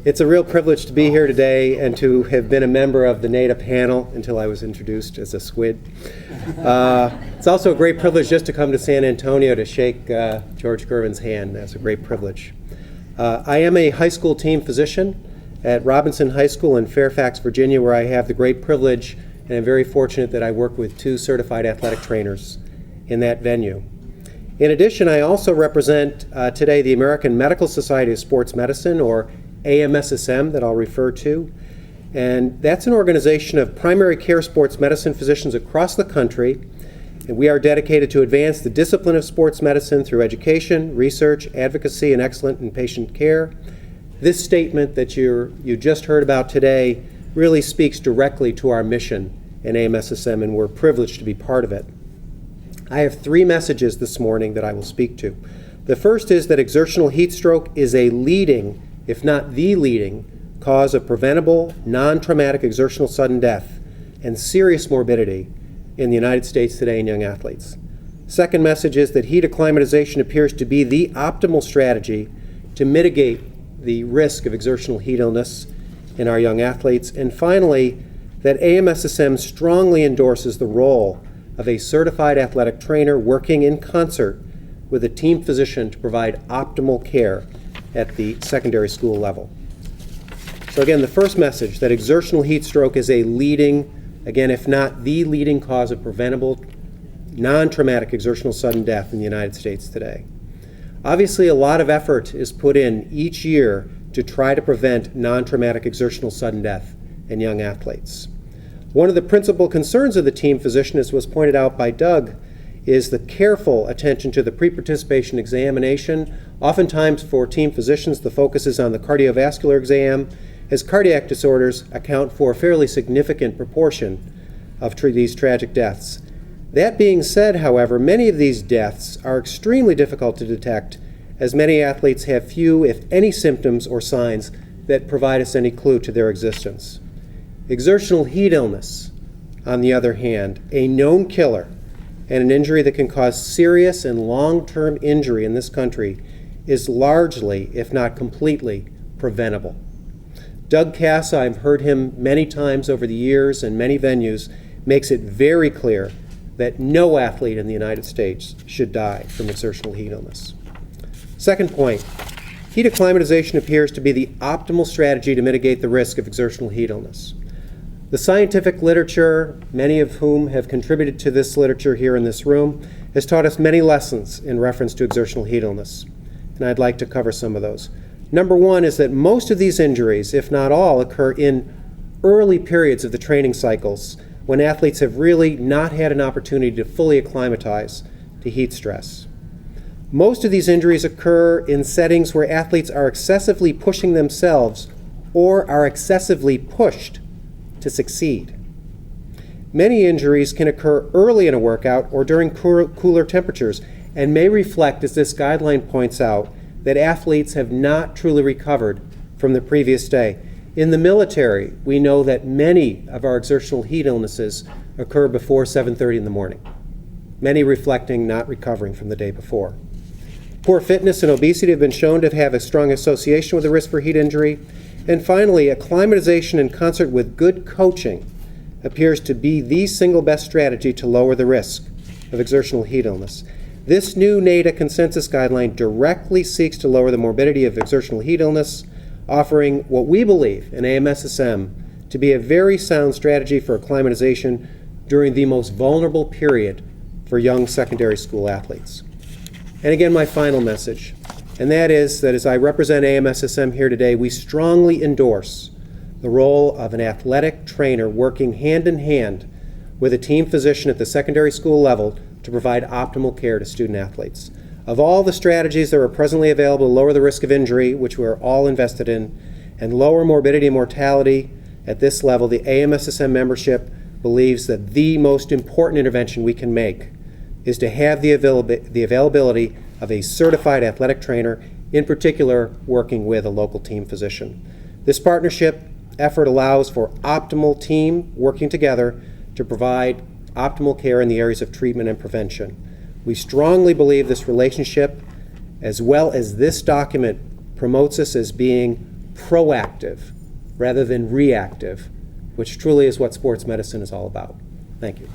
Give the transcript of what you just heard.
It's a real privilege to be here today and to have been a member of the NATA panel until I was introduced as a squid. It's also a great privilege just to come to San Antonio to shake George Gervin's hand. That's a great privilege. I am a high school team physician at Robinson High School in Fairfax, Virginia, where I have the great privilege and I'm very fortunate that I work with 2 certified athletic trainers in that venue. In addition, I also represent today the American Medical Society of Sports Medicine, or AMSSM, that I'll refer to. And that's an organization of primary care sports medicine physicians across the country. And we are dedicated to advance the discipline of sports medicine through education, research, advocacy, and excellent in patient care. This statement that you just heard about today really speaks directly to our mission in AMSSM, and we're privileged to be part of it. I have 3 messages this morning that I will speak to. The first is that exertional heat stroke is a leading, if not the leading, cause of preventable, non-traumatic exertional sudden death and serious morbidity in the United States today in young athletes. Second message is that heat acclimatization appears to be the optimal strategy to mitigate the risk of exertional heat illness in our young athletes. And finally, that AMSSM strongly endorses the role of a certified athletic trainer working in concert with a team physician to provide optimal care at the secondary school level. So again, the first message, that exertional heat stroke is a leading, again, if not the leading cause of preventable, non-traumatic exertional sudden death in the United States today. Obviously, a lot of effort is put in each year to try to prevent non-traumatic exertional sudden death in young athletes. One of the principal concerns of the team physician, as was pointed out by Doug, is the careful attention to the pre-participation examination. Oftentimes for team physicians, the focus is on the cardiovascular exam, as cardiac disorders account for a fairly significant proportion of these tragic deaths. That being said, however, many of these deaths are extremely difficult to detect, as many athletes have few, if any, symptoms or signs that provide us any clue to their existence. Exertional heat illness, on the other hand, a known killer and an injury that can cause serious and long-term injury in this country, is largely, if not completely, preventable. Doug Cass, I've heard him many times over the years in many venues, makes it very clear that no athlete in the United States should die from exertional heat illness. Second point, heat acclimatization appears to be the optimal strategy to mitigate the risk of exertional heat illness. The scientific literature, many of whom have contributed to this literature here in this room, has taught us many lessons in reference to exertional heat illness, and I'd like to cover some of those. Number one is that most of these injuries, if not all, occur in early periods of the training cycles when athletes have really not had an opportunity to fully acclimatize to heat stress. Most of these injuries occur in settings where athletes are excessively pushing themselves or are excessively pushed to succeed. Many injuries can occur early in a workout or during cooler temperatures and may reflect, as this guideline points out, that athletes have not truly recovered from the previous day. In the military, we know that many of our exertional heat illnesses occur before 7:30 in the morning, many reflecting not recovering from the day before. Poor fitness and obesity have been shown to have a strong association with the risk for heat injury. And finally, acclimatization in concert with good coaching appears to be the single best strategy to lower the risk of exertional heat illness. This new NATA consensus guideline directly seeks to lower the morbidity of exertional heat illness, offering what we believe in AMSSM to be a very sound strategy for acclimatization during the most vulnerable period for young secondary school athletes. And again, my final message, and that is that as I represent AMSSM here today, we strongly endorse the role of an athletic trainer working hand in hand with a team physician at the secondary school level to provide optimal care to student athletes. Of all the strategies that are presently available to lower the risk of injury, which we are all invested in, and lower morbidity and mortality at this level, the AMSSM membership believes that the most important intervention we can make is to have the availability of a certified athletic trainer, in particular working with a local team physician. This partnership effort allows for optimal team working together to provide optimal care in the areas of treatment and prevention. We strongly believe this relationship, as well as this document, promotes us as being proactive rather than reactive, which truly is what sports medicine is all about. Thank you.